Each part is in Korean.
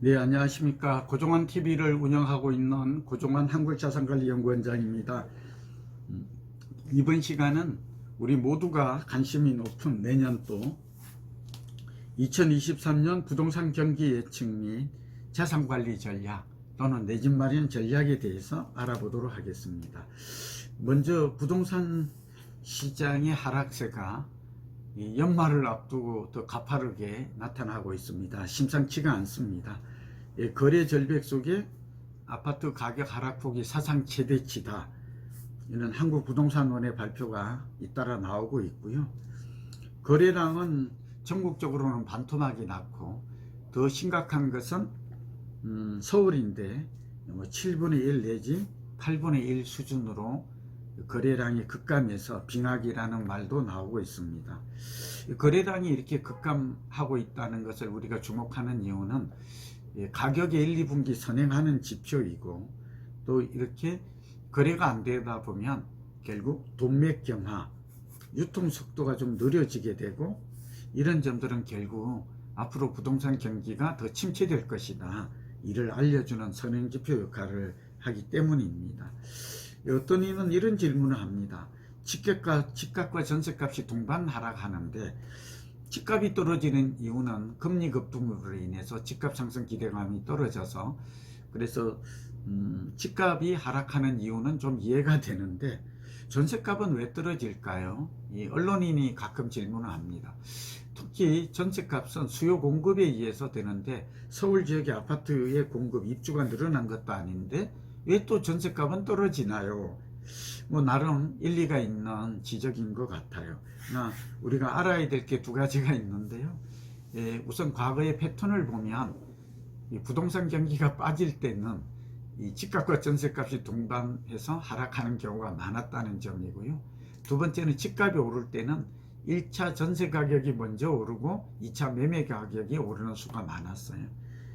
네, 안녕하십니까. 고종환 TV를 운영하고 있는 고종환 한국자산관리연구원장입니다. 이번 시간은 우리 모두가 관심이 높은 내년도 2023년 부동산 경기 예측 및 자산관리 전략 또는 내 집 마련 전략에 대해서 알아보도록 하겠습니다. 먼저 부동산 시장의 하락세가 이 연말을 앞두고 더 가파르게 나타나고 있습니다. 심상치가 않습니다. 거래 절벽 속에 아파트 가격 하락폭이 사상 최대치다. 이런 한국부동산원의 발표가 잇따라 나오고 있고요. 거래량은 전국적으로는 반토막이 났고, 더 심각한 것은 서울인데 7분의 1 내지 8분의 1 수준으로 거래량이 급감해서 빙하기라는 말도 나오고 있습니다. 거래량이 이렇게 급감하고 있다는 것을 우리가 주목하는 이유는 가격의 1, 2분기 선행하는 지표이고, 또 이렇게 거래가 안 되다 보면 결국 동맥 경화, 유통 속도가 좀 느려지게 되고, 이런 점들은 결국 앞으로 부동산 경기가 더 침체될 것이다, 이를 알려주는 선행지표 역할을 하기 때문입니다. 어떤 이는 이런 질문을 합니다. 집값과 전세값이 동반 하락하는데 집값이 떨어지는 이유는 금리 급등으로 인해서 집값 상승 기대감이 떨어져서, 그래서 집값이 하락하는 이유는 좀 이해가 되는데 전세값은 왜 떨어질까요? 이 언론인이 가끔 질문을 합니다. 특히 전세값은 수요 공급에 의해서 되는데 서울 지역의 아파트의 공급 입주가 늘어난 것도 아닌데 왜 또 전세값은 떨어지나요? 나름 일리가 있는 지적인 것 같아요. 우리가 알아야 될 게 두 가지가 있는데요. 우선 과거의 패턴을 보면 이 부동산 경기가 빠질 때는 이 집값과 전세값이 동반해서 하락하는 경우가 많았다는 점이고요. 두 번째는 집값이 오를 때는 1차 전세 가격이 먼저 오르고 2차 매매 가격이 오르는 수가 많았어요.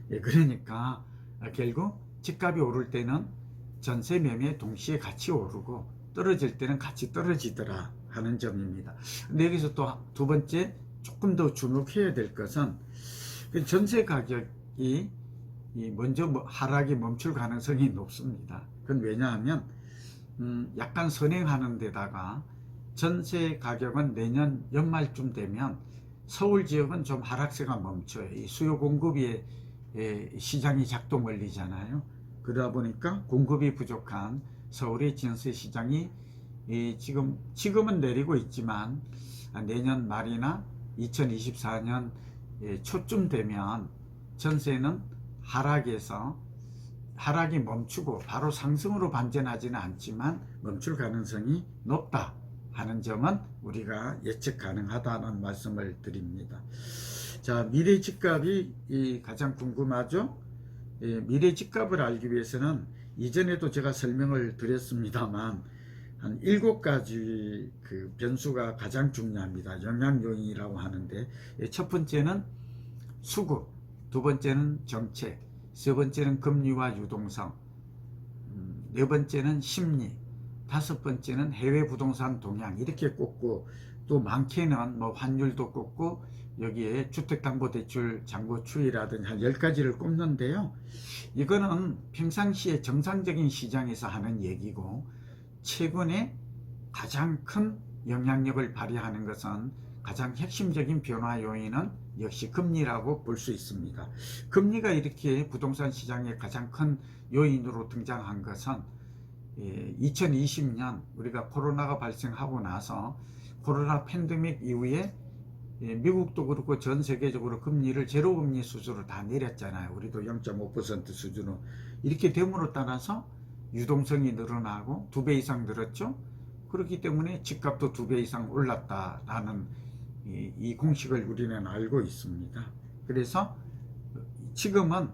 그러니까 결국 집값이 오를 때는 전세 매매 동시에 같이 오르고 떨어질 때는 같이 떨어지더라 하는 점입니다. 근데 여기서 또 두 번째 조금 더 주목해야 될 것은 전세 가격이 먼저 하락이 멈출 가능성이 높습니다. 그건 왜냐하면 약간 선행하는 데다가 전세 가격은 내년 연말쯤 되면 서울 지역은 좀 하락세가 멈춰요. 이 수요 공급이 시장이 작동 원리잖아요. 그러다 보니까 공급이 부족한 서울의 전세 시장이 지금은 내리고 있지만 내년 말이나 2024년 초쯤 되면 전세는 하락이 멈추고 바로 상승으로 반전하지는 않지만 멈출 가능성이 높다 하는 점은 우리가 예측 가능하다는 말씀을 드립니다. 자, 미래 집값이 가장 궁금하죠? 미래 집값을 알기 위해서는 이전에도 제가 설명을 드렸습니다만 한 7가지 그 변수가 가장 중요합니다. 영향 요인이라고 하는데, 첫 번째는 수급, 두 번째는 정책, 세 번째는 금리와 유동성, 네 번째는 심리, 다섯 번째는 해외 부동산 동향, 이렇게 꼽고, 또 많게는 환율도 꼽고 여기에 주택담보대출 잔고 추이라든지 한 10가지를 꼽는데요. 이거는 평상시에 정상적인 시장에서 하는 얘기고, 최근에 가장 큰 영향력을 발휘하는 것은, 가장 핵심적인 변화 요인은 역시 금리라고 볼 수 있습니다. 금리가 이렇게 부동산 시장의 가장 큰 요인으로 등장한 것은 2020년 우리가 코로나가 발생하고 나서 코로나 팬데믹 이후에 미국도 그렇고 전 세계적으로 금리를 제로금리 수준으로 다 내렸잖아요. 우리도 0.5% 수준으로. 이렇게 됨으로 따라서 유동성이 늘어나고 2배 이상 늘었죠. 그렇기 때문에 집값도 2배 이상 올랐다라는 이 공식을 우리는 알고 있습니다. 그래서 지금은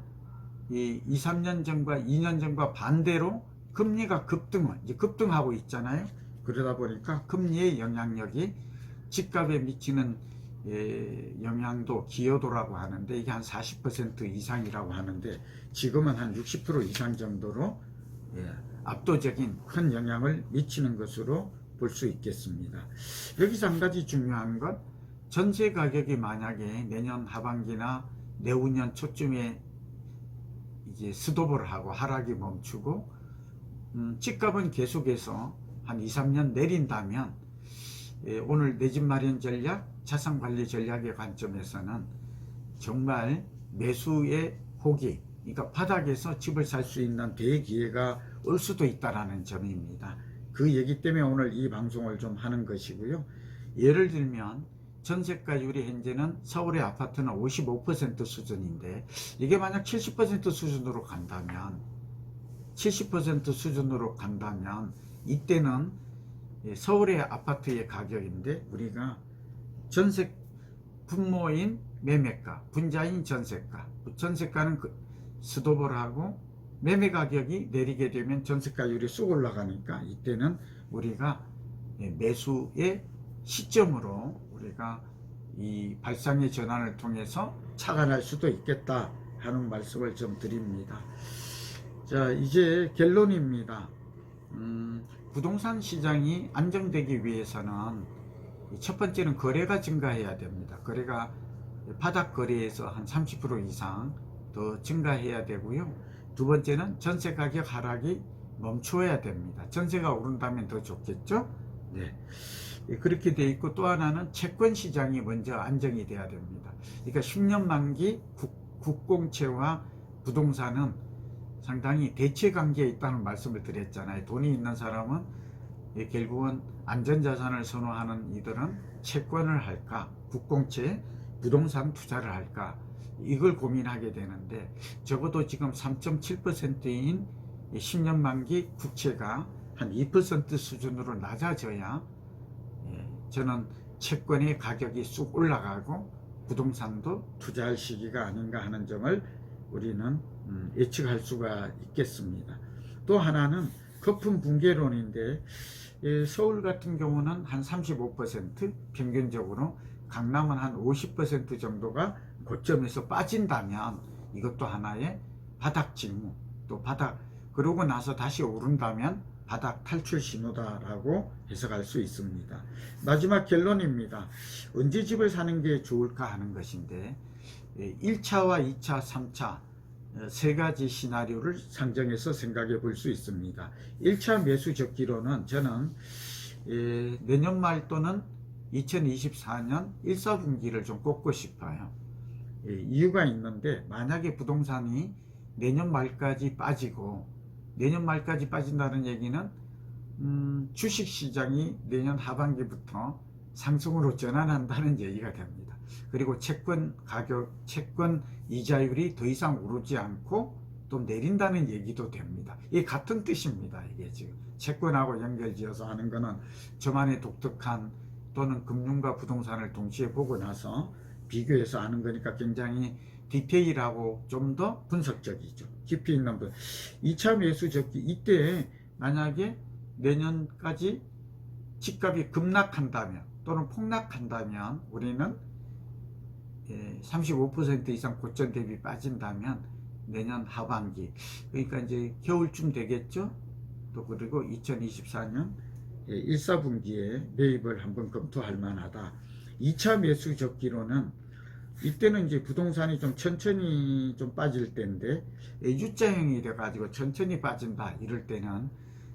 2, 3년 전과 2년 전과 반대로 금리가 급등하고 있잖아요. 그러다 보니까 금리의 영향력이 집값에 미치는 영향도, 기여도라고 하는데, 이게 한 40% 이상이라고 하는데 지금은 한 60% 이상 정도로 압도적인 큰 영향을 미치는 것으로 볼 수 있겠습니다. 여기서 한 가지 중요한 것, 전세 가격이 만약에 내년 하반기나 내후년 초쯤에 이제 스톱을 하고 하락이 멈추고 집값은 계속해서 한 2, 3년 내린다면 오늘 내 집 마련 전략, 자산관리 전략의 관점에서는 정말 매수의 호기, 그러니까 바닥에서 집을 살 수 있는 대기회가 올 수도 있다라는 점입니다. 그 얘기 때문에 오늘 이 방송을 좀 하는 것이고요. 예를 들면 전세가율이 현재는 서울의 아파트는 55% 수준인데 이게 만약 70% 수준으로 간다면 70% 수준으로 간다면 이때는 서울의 아파트의 가격인데 우리가 전세 분모인 매매가, 분자인 전세가, 전세가는 스톱을 하고 매매 가격이 내리게 되면 전세가율이 쑥 올라가니까 이때는 우리가 매수의 시점으로 우리가 이 발상의 전환을 통해서 착안할 수도 있겠다 하는 말씀을 좀 드립니다. 자, 이제 결론입니다. 부동산 시장이 안정되기 위해서는 첫 번째는 거래가 증가해야 됩니다. 거래가 바닥 거래에서 한 30% 이상 더 증가해야 되고요. 두 번째는 전세 가격 하락이 멈춰야 됩니다. 전세가 오른다면 더 좋겠죠? 네. 그렇게 돼 있고 또 하나는 채권 시장이 먼저 안정이 돼야 됩니다. 그러니까 10년 만기 국공채와 부동산은 상당히 대체 관계에 있다는 말씀을 드렸잖아요. 돈이 있는 사람은 결국은 안전자산을 선호하는 이들은 채권을 할까, 국공채, 부동산 투자를 할까, 이걸 고민하게 되는데 적어도 지금 3.7%인 10년 만기 국채가 한 2% 수준으로 낮아져야 저는 채권의 가격이 쑥 올라가고 부동산도 투자할 시기가 아닌가 하는 점을 우리는 예측할 수가 있겠습니다. 또 하나는 거품 붕괴론인데 서울 같은 경우는 한 35% 평균적으로, 강남은 한 50% 정도가 고점에서 빠진다면 이것도 하나의 바닥 징후, 또 바닥, 그러고 나서 다시 오른다면 바닥 탈출 신호다라고 해석할 수 있습니다. 마지막 결론입니다. 언제 집을 사는 게 좋을까 하는 것인데 1차와 2차, 3차 세 가지 시나리오를 상정해서 생각해 볼 수 있습니다. 1차 매수 적기로는 저는 내년 말 또는 2024년 1, 4분기를 좀 꼽고 싶어요. 이유가 있는데 만약에 부동산이 내년 말까지 빠지고, 내년 말까지 빠진다는 얘기는 주식시장이 내년 하반기부터 상승으로 전환한다는 얘기가 됩니다. 그리고 채권 가격, 채권 이자율이 더 이상 오르지 않고 또 내린다는 얘기도 됩니다. 이게 같은 뜻입니다. 이게 지금 채권하고 연결지어서 하는 거는 저만의 독특한, 또는 금융과 부동산을 동시에 보고 나서 비교해서 하는 거니까 굉장히 디테일하고 좀 더 분석적이죠. 깊이 있는 분. 2차 매수 적기, 이때 만약에 내년까지 집값이 급락한다면 또는 폭락한다면 우리는 35% 이상 고점 대비 빠진다면 내년 하반기, 그러니까 이제 겨울쯤 되겠죠. 또 그리고 2024년 1, 4분기에 매입을 한번 검토할 만하다. 2차 매수 적기로는 이때는 이제 부동산이 좀 천천히 좀 빠질 때인데 U자형이 돼가지고 천천히 빠진다 이럴 때는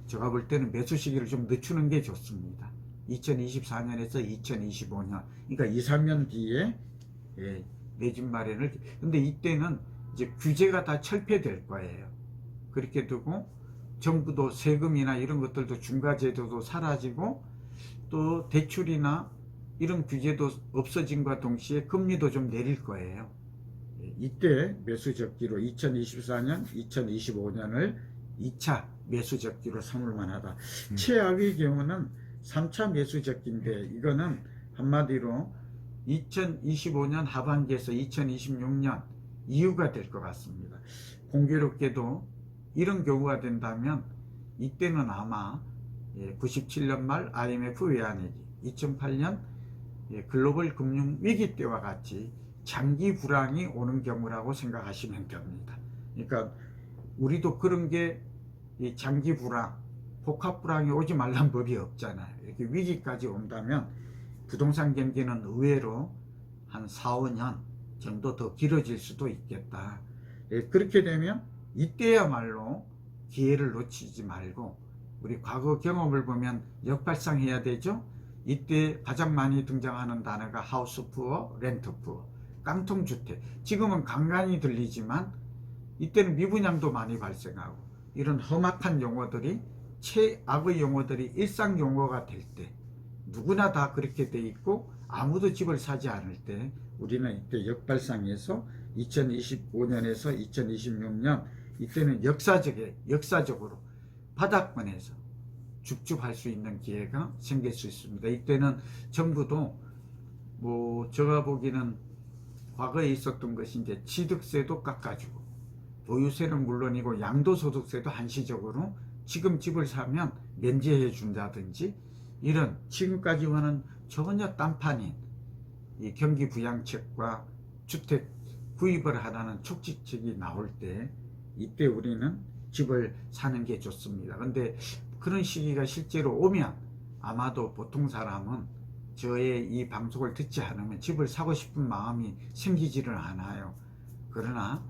제가 볼 때는 매수 시기를 좀 늦추는 게 좋습니다. 2024년에서 2025년, 그러니까 2, 3년 뒤에 내 집 마련을, 근데 이때는 이제 규제가 다 철폐될 거예요. 그렇게 두고 정부도 세금이나 이런 것들도 중과제도도 사라지고 또 대출이나 이런 규제도 없어짐과 동시에 금리도 좀 내릴 거예요. 이때 매수 적기로 2024년, 2025년을 2차 매수 적기로 삼을 만하다. 최악의 경우는 3차 매수 적기인데 이거는 한마디로 2025년 하반기에서 2026년 이후가 될 것 같습니다. 공교롭게도 이런 경우가 된다면 이때는 아마 97년 말 IMF 외환위기, 2008년 글로벌 금융 위기 때와 같이 장기 불황이 오는 경우라고 생각하시면 됩니다. 그러니까 우리도 그런 게 장기 불황, 복합 불황이 오지 말란 법이 없잖아요. 이렇게 위기까지 온다면 부동산 경기는 의외로 한 4, 5년 정도 더 길어질 수도 있겠다. 그렇게 되면 이때야말로 기회를 놓치지 말고 우리 과거 경험을 보면 역발상해야 되죠. 이때 가장 많이 등장하는 단어가 하우스 푸어, 렌트 푸어, 깡통주택. 지금은 간간히 들리지만 이때는 미분양도 많이 발생하고 이런 험악한 용어들이 최악의 용어들이 일상 용어가 될 때 누구나 다 그렇게 돼 있고 아무도 집을 사지 않을 때 우리는 이때 역발상에서 2025년에서 2026년 이때는 역사적으로 바닥권에서 줍줍할 수 있는 기회가 생길 수 있습니다. 이때는 정부도 제가 보기에는 과거에 있었던 것이 이제 취득세도 깎아주고 보유세는 물론이고 양도소득세도 한시적으로 지금 집을 사면 면제해 준다든지 이런 지금까지와는 전혀 딴판인 이 경기 부양책과 주택 구입을 하라는 촉진책이 나올 때 이때 우리는 집을 사는 게 좋습니다. 근데 그런 시기가 실제로 오면 아마도 보통 사람은 저의 이 방송을 듣지 않으면 집을 사고 싶은 마음이 생기지를 않아요. 그러나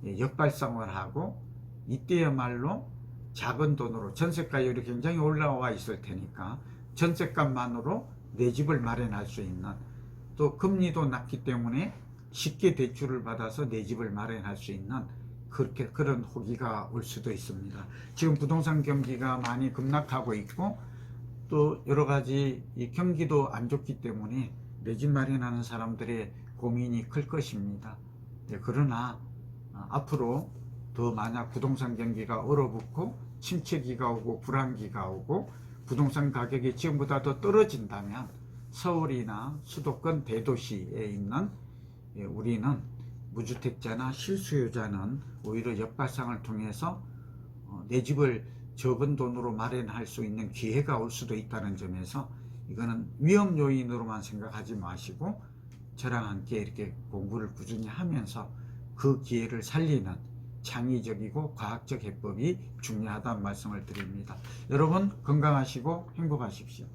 역발상을 하고 이때야말로 작은 돈으로 전세가율이 굉장히 올라와 있을 테니까 전세값만으로 내 집을 마련할 수 있는 또 금리도 낮기 때문에 쉽게 대출을 받아서 내 집을 마련할 수 있는 그런 호기가 올 수도 있습니다. 지금 부동산 경기가 많이 급락하고 있고 또 여러 가지 이 경기도 안 좋기 때문에 내 집 마련하는 사람들의 고민이 클 것입니다. 그러나 앞으로 더 만약 부동산 경기가 얼어붙고 침체기가 오고 불황기가 오고 부동산 가격이 지금보다 더 떨어진다면 서울이나 수도권 대도시에 있는 우리는 무주택자나 실수요자는 오히려 역발상을 통해서 내 집을 적은 돈으로 마련할 수 있는 기회가 올 수도 있다는 점에서 이거는 위험 요인으로만 생각하지 마시고 저랑 함께 이렇게 공부를 꾸준히 하면서 그 기회를 살리는 창의적이고 과학적 해법이 중요하다는 말씀을 드립니다. 여러분 건강하시고 행복하십시오.